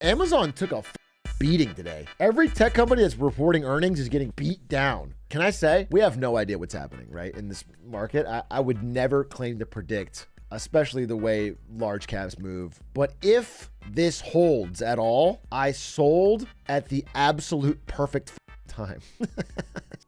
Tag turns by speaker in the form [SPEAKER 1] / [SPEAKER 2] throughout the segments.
[SPEAKER 1] Amazon took a beating today. Every tech company that's reporting earnings is getting beat down. Can I say, we have no idea what's happening, right? In this market, I would never claim to predict, especially the way large caps move. But if this holds at all, I sold at the absolute perfect time.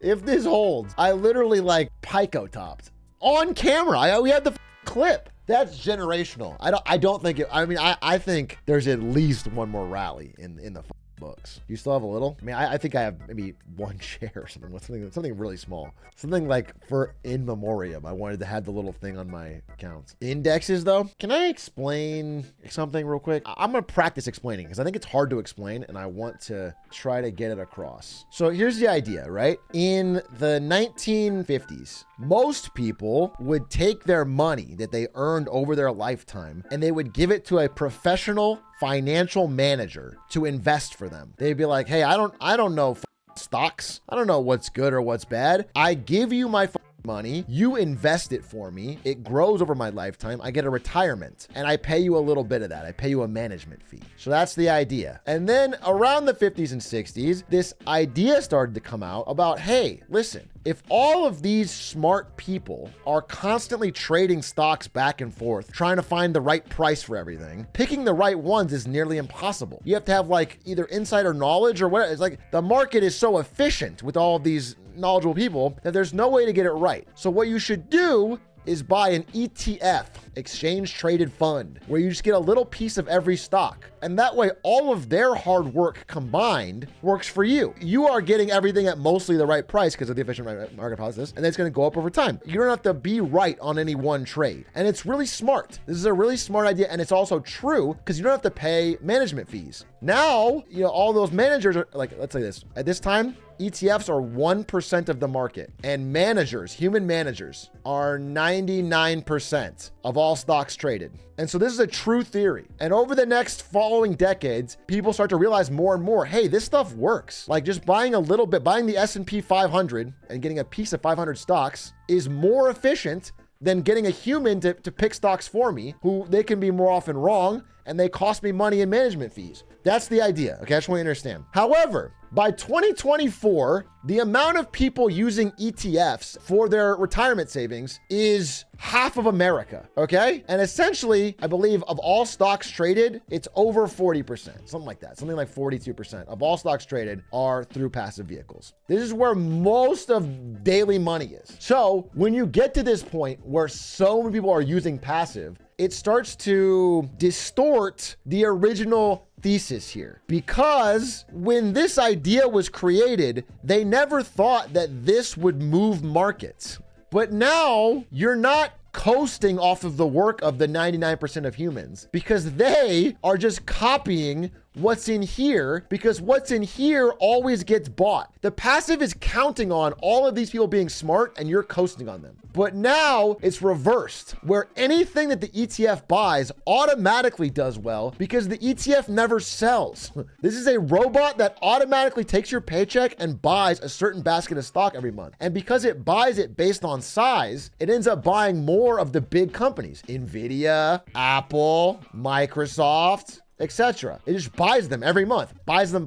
[SPEAKER 1] If this holds, I literally like Pico topped on camera. We had the clip. That's generational. I don't think it, I think there's at least one more rally in the books. You still have a little? I mean, I think I have maybe one share or something really small. Something like for in memoriam. I wanted to have the little thing on my accounts. Indexes though, can I explain something real quick? I'm gonna practice explaining because I think it's hard to explain and I want to try to get it across. So here's the idea, right? In the 1950s, most people would take their money that they earned over their lifetime and they would give it to a professional financial manager to invest for them. They'd be like, hey, I don't know stocks. I don't know what's good or what's bad. I give you my money, you invest it for me, it grows over my lifetime, I get a retirement, and I pay you a little bit of that. I pay you a management fee. So that's the idea. And then around the 50s and 60s, this idea started to come out about, hey, listen, if all of these smart people are constantly trading stocks back and forth, trying to find the right price for everything, picking the right ones is nearly impossible. You have to have like either insider knowledge or whatever. It's like the market is so efficient with all of these knowledgeable people that there's no way to get it right. So what you should do is buy an ETF, exchange traded fund, where you just get a little piece of every stock. And that way, all of their hard work combined works for you. You are getting everything at mostly the right price because of the efficient market hypothesis, and it's going to go up over time. You don't have to be right on any one trade. And it's really smart. This is a really smart idea. And it's also true because you don't have to pay management fees. Now, all those managers are like, let's say this, at this time, ETFs are 1% of the market, and managers, human managers, are 99% of all stocks traded. And so this is a true theory. And over the next following decades, people start to realize more and more, hey, this stuff works. Like just buying a little bit, buying the S&P 500 and getting a piece of 500 stocks is more efficient than getting a human to pick stocks for me, who they can be more often wrong, and they cost me money in management fees. That's the idea, okay? I just want you to understand. However, by 2024, the amount of people using ETFs for their retirement savings is half of America, okay? And essentially, I believe of all stocks traded, it's over 40%, something like that. Something like 42% of all stocks traded are through passive vehicles. This is where most of daily money is. So when you get to this point where so many people are using passive, it starts to distort the original thesis here, because when this idea was created, they never thought that this would move markets. But now you're not coasting off of the work of the 99% of humans because they are just copying what's in here, because what's in here always gets bought. The passive is counting on all of these people being smart and you're coasting on them. But now it's reversed, where anything that the ETF buys automatically does well because the ETF never sells. This is a robot that automatically takes your paycheck and buys a certain basket of stock every month. And because it buys it based on size, it ends up buying more of the big companies, Nvidia, Apple, Microsoft, etc. It just buys them every month, buys them.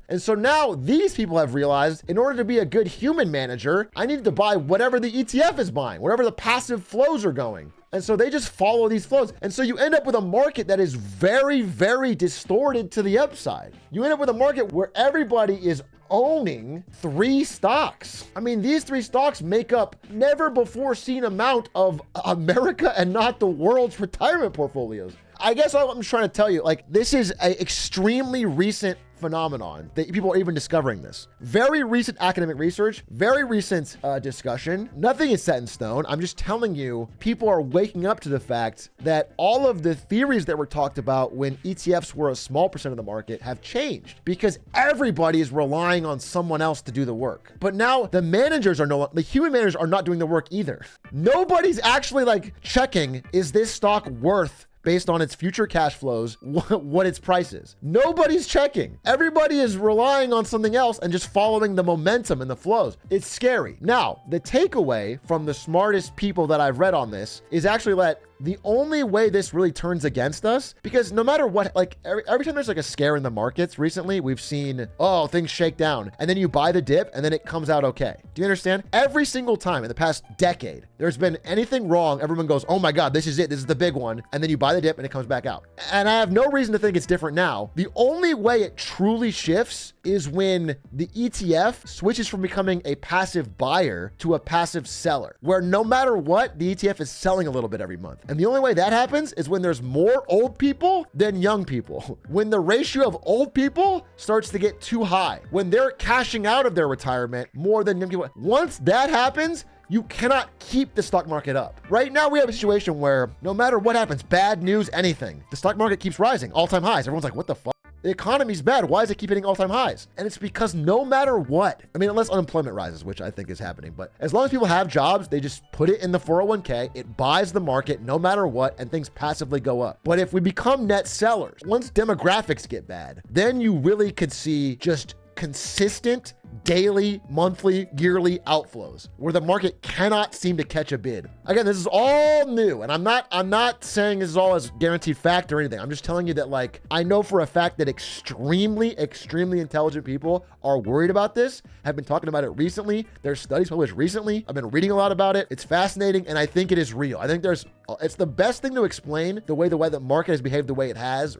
[SPEAKER 1] And so now these people have realized, in order to be a good human manager, I need to buy whatever the ETF is buying, whatever the passive flows are going. And so they just follow these flows. And so you end up with a market that is very, very distorted to the upside. You end up with a market where everybody is owning 3 stocks. I mean, these 3 stocks make up never before seen amount of America and not the world's retirement portfolios. I guess what I'm trying to tell you, like, this is an extremely recent phenomenon that people are even discovering this. Very recent academic research, very recent discussion. Nothing is set in stone. I'm just telling you, people are waking up to the fact that all of the theories that were talked about when ETFs were a small percent of the market have changed because everybody is relying on someone else to do the work. But now the managers are the human managers are not doing the work either. Nobody's actually like checking, is this stock worth, based on its future cash flows, what its price is. Nobody's checking. Everybody is relying on something else and just following the momentum and the flows. It's scary. Now, the takeaway from the smartest people that I've read on this is actually that the only way this really turns against us, because no matter what, like every time there's like a scare in the markets recently, we've seen, oh, things shake down, and then you buy the dip and then it comes out okay. Do you understand? Every single time in the past decade, there's been anything wrong, everyone goes, oh my God, this is it. This is the big one. And then you buy the dip and it comes back out. And I have no reason to think it's different now. The only way it truly shifts is when the ETF switches from becoming a passive buyer to a passive seller, where no matter what, the ETF is selling a little bit every month. And the only way that happens is when there's more old people than young people. When the ratio of old people starts to get too high, when they're cashing out of their retirement more than young people. Once that happens, you cannot keep the stock market up. Right now, we have a situation where no matter what happens, bad news, anything, the stock market keeps rising, all-time highs. Everyone's like, what the fuck? The economy's bad. Why is it keep hitting all-time highs? And it's because no matter what, I mean, unless unemployment rises, which I think is happening, but as long as people have jobs, they just put it in the 401k, it buys the market no matter what, and things passively go up. But if we become net sellers, once demographics get bad, then you really could see just consistent daily, monthly, yearly outflows where the market cannot seem to catch a bid. Again, this is all new, and I'm not saying this is all as guaranteed fact or anything. I'm just telling you that, like, I know for a fact that extremely intelligent people are worried about this, have been talking about it recently. There's studies published recently. I've been reading a lot about it. It's fascinating, and I think it is real. I think it's the best thing to explain the way the market has behaved the way it has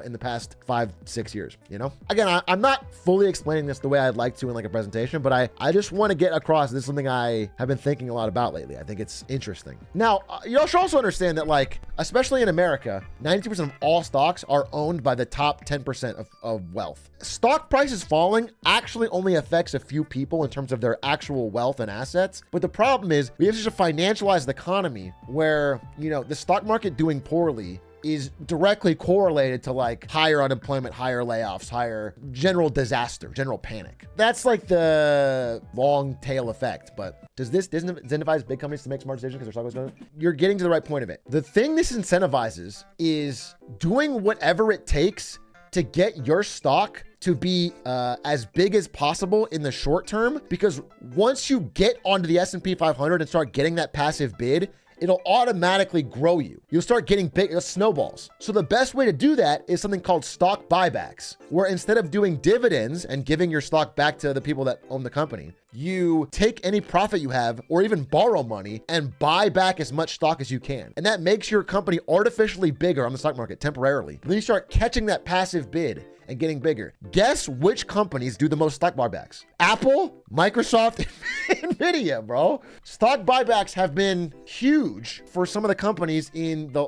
[SPEAKER 1] in the past 5-6 years, you know? Again, I'm not fully explaining this the way I'd like to in like a presentation, but I just want to get across this is something I have been thinking a lot about lately. I think it's interesting. Now, you should also understand that, like, especially in America, 92% of all stocks are owned by the top 10% of wealth. Stock prices falling actually only affects a few people in terms of their actual wealth and assets. But the problem is we have such a financialized economy where, you know, the stock market doing poorly is directly correlated to like higher unemployment, higher layoffs, higher general disaster, general panic. That's like the long tail effect. But does this incentivize big companies to make smart decisions because their stock goes down? You're getting to the right point of it. The thing this incentivizes is doing whatever it takes to get your stock to be as big as possible in the short term, because once you get onto the S&P 500 and start getting that passive bid, it'll automatically grow you. You'll start getting big snowballs. So the best way to do that is something called stock buybacks, where instead of doing dividends and giving your stock back to the people that own the company, you take any profit you have or even borrow money and buy back as much stock as you can. And that makes your company artificially bigger on the stock market temporarily. Then you start catching that passive bid and getting bigger. Guess which companies do the most stock buybacks? Apple, Microsoft, Nvidia, bro. Stock buybacks have been huge for some of the companies in the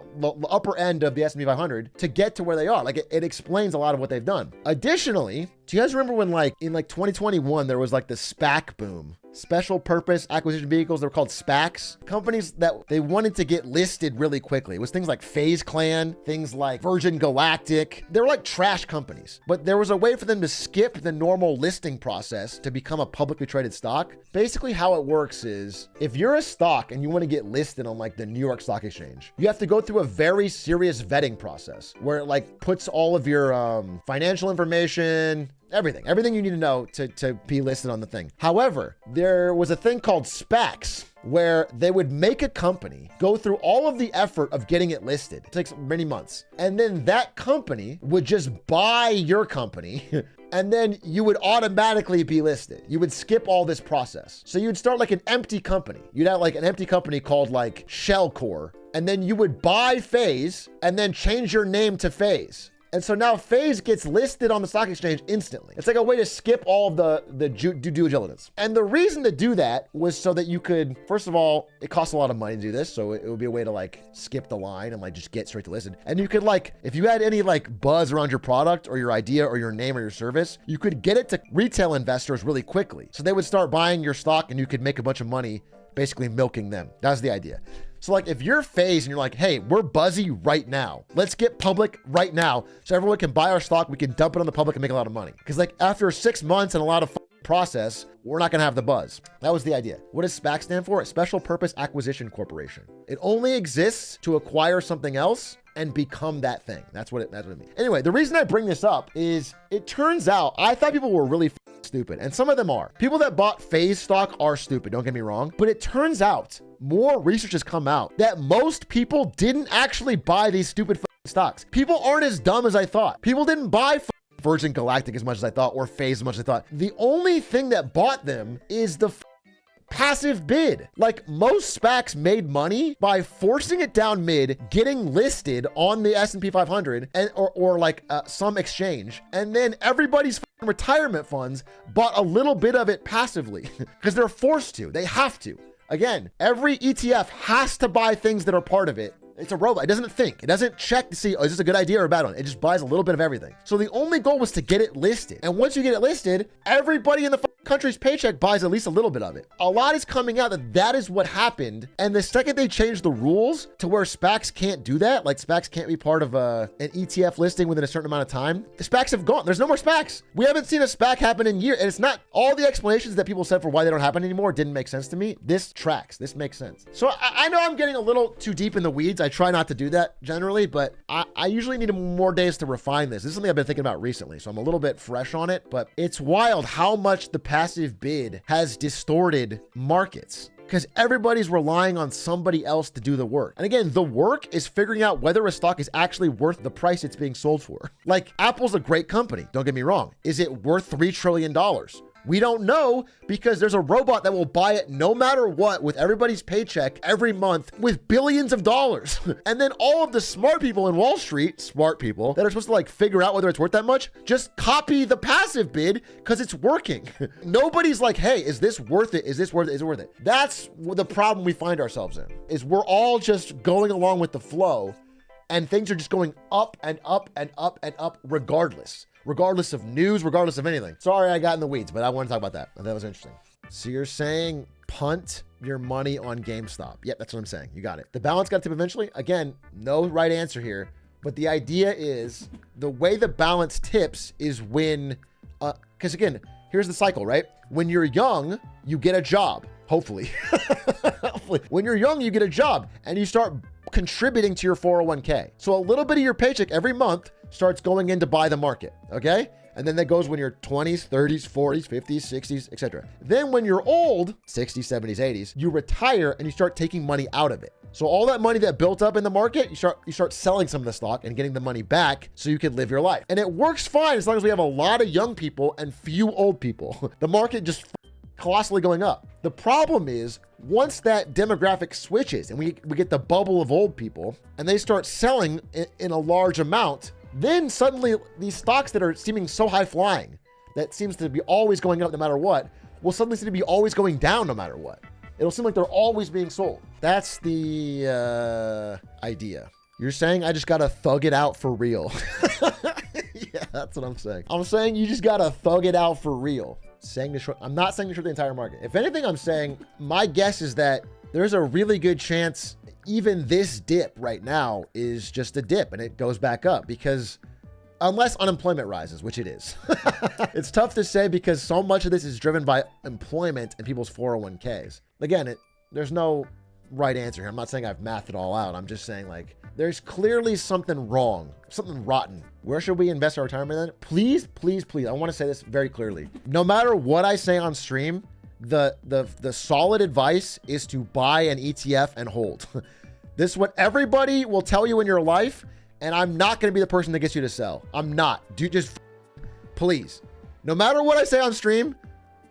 [SPEAKER 1] upper end of the S&P 500 to get to where they are. Like it explains a lot of what they've done. Additionally, do you guys remember when in 2021, there was like the SPAC boom? Special purpose acquisition vehicles. They were called SPACs. Companies that they wanted to get listed really quickly. It was things like FaZe Clan, things like Virgin Galactic. They were like trash companies, but there was a way for them to skip the normal listing process to become a publicly traded stock. Basically how it works is if you're a stock and you want to get listed on like the New York Stock Exchange, you have to go through a very serious vetting process where it like puts all of your financial information, everything you need to know to be listed on the thing. However, there was a thing called SPACs where they would make a company go through all of the effort of getting it listed. It takes many months. And then that company would just buy your company and then you would automatically be listed. You would skip all this process. So you'd start like an empty company. You'd have like an empty company called like Shellcore, and then you would buy FaZe and then change your name to FaZe. And so now FaZe gets listed on the stock exchange instantly. It's like a way to skip all of the due diligence. And the reason to do that was so that you could, first of all, it costs a lot of money to do this. So it would be a way to like skip the line and like just get straight to listed. And you could like, if you had any like buzz around your product or your idea or your name or your service, you could get it to retail investors really quickly. So they would start buying your stock and you could make a bunch of money basically milking them. That's the idea. So like if you're FaZe and you're like, hey, we're buzzy right now. Let's get public right now so everyone can buy our stock. We can dump it on the public and make a lot of money. Because like after 6 months and a lot of process, we're not going to have the buzz. That was the idea. What does SPAC stand for? Special Purpose Acquisition Corporation. It only exists to acquire something else and become that thing. That's what it means. Anyway, the reason I bring this up is it turns out I thought people were really stupid. And some of them are. People that bought phase stock are stupid, don't get me wrong. But it turns out more research has come out that most people didn't actually buy these stupid stocks. People aren't as dumb as I thought. People didn't buy Virgin Galactic as much as I thought, or phase as much as I thought. The only thing that bought them is the passive bid. Like, most SPACs made money by forcing it down mid, getting listed on the S&P 500 and or like some exchange, and then everybody's retirement funds bought a little bit of it passively because they're forced to. They have to. Again, every ETF has to buy things that are part of it. It's a robot. It doesn't think. It doesn't check to see, oh, is this a good idea or a bad one? It just buys a little bit of everything. So the only goal was to get it listed. And once you get it listed, everybody in the country's paycheck buys at least a little bit of it. A lot is coming out that that is what happened. And the second they changed the rules to where SPACs can't do that, like SPACs can't be part of an ETF listing within a certain amount of time, the SPACs have gone. There's no more SPACs. We haven't seen a SPAC happen in years. And it's not all the explanations that people said for why they don't happen anymore didn't make sense to me. This tracks. This makes sense. So I know I'm getting a little too deep in the weeds. I try not to do that generally, but I usually need more days to refine this. This is something I've been thinking about recently, so I'm a little bit fresh on it, but it's wild how much the passive bid has distorted markets because everybody's relying on somebody else to do the work. And again, the work is figuring out whether a stock is actually worth the price it's being sold for. Like, Apple's a great company, don't get me wrong. Is it worth $3 trillion? We don't know because there's a robot that will buy it no matter what with everybody's paycheck every month with billions of dollars. And then all of the smart people in Wall Street, smart people that are supposed to like figure out whether it's worth that much, just copy the passive bid because it's working. Nobody's like, hey, is this worth it? Is this worth it? Is it worth it? That's the problem we find ourselves in, is we're all just going along with the flow and things are just going up and up and up and up regardless of news, regardless of anything. Sorry, I got in the weeds, but I want to talk about that. That was interesting. So you're saying punt your money on GameStop. Yep, that's what I'm saying. You got it. The balance got to tip eventually. Again, no right answer here, but the idea is the way the balance tips is when, because again, here's the cycle, right? When you're young, you get a job, hopefully. Hopefully. When you're young, you get a job and you start contributing to your 401k. So a little bit of your paycheck every month starts going in to buy the market, okay? And then that goes when you're 20s, 30s, 40s, 50s, 60s, etc. Then when you're old, 60s, 70s, 80s, you retire and you start taking money out of it. So all that money that built up in the market, you start selling some of the stock and getting the money back so you can live your life. And it works fine as long as we have a lot of young people and few old people. The market just colossally going up. The problem is once that demographic switches and we get the bubble of old people and they start selling in a large amount, then suddenly these stocks that are seeming so high flying, that seems to be always going up no matter what, will suddenly seem to be always going down no matter what. It'll seem like they're always being sold. That's the idea. You're saying I just gotta thug it out for real. Yeah, that's what I'm saying. I'm saying you just gotta thug it out for real. I'm not saying to short the entire market. If anything, I'm saying my guess is that there's a really good chance even this dip right now is just a dip and it goes back up, because unless unemployment rises, which it is. It's tough to say because so much of this is driven by employment and people's 401ks. Again, there's no right answer here. I'm not saying I've mathed it all out. I'm just saying, like, there's clearly something wrong, something rotten. Where should we invest our retirement then? Please, please, please. I want to say this very clearly. No matter what I say on stream, the solid advice is to buy an ETF and hold. This is what everybody will tell you in your life, and I'm not going to be the person that gets you to sell. I'm not. Just please. No matter what I say on stream,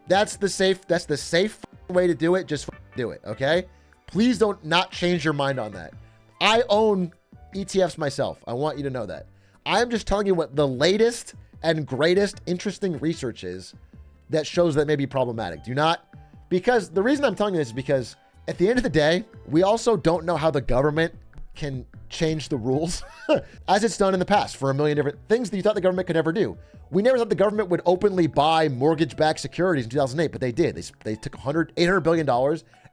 [SPEAKER 1] that's the safe way to do it. Just do it, okay? Please don't not change your mind on that. I own ETFs myself. I want you to know that. I'm just telling you what the latest and greatest interesting research is that shows that may be problematic. Because the reason I'm telling you this is because at the end of the day, we also don't know how the government can change the rules as it's done in the past for a million different things that you thought the government could never do. We never thought the government would openly buy mortgage-backed securities in 2008, but they did. They took $800 billion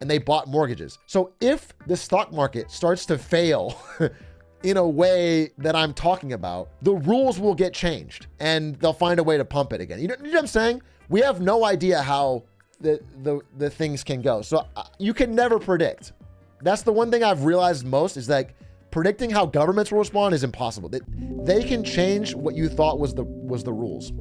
[SPEAKER 1] and they bought mortgages. So if the stock market starts to fail in a way that I'm talking about, the rules will get changed and they'll find a way to pump it again. You know what I'm saying? We have no idea how the things can go. So you can never predict. That's the one thing I've realized most, is like predicting how governments will respond is impossible. They can change what you thought was the rules.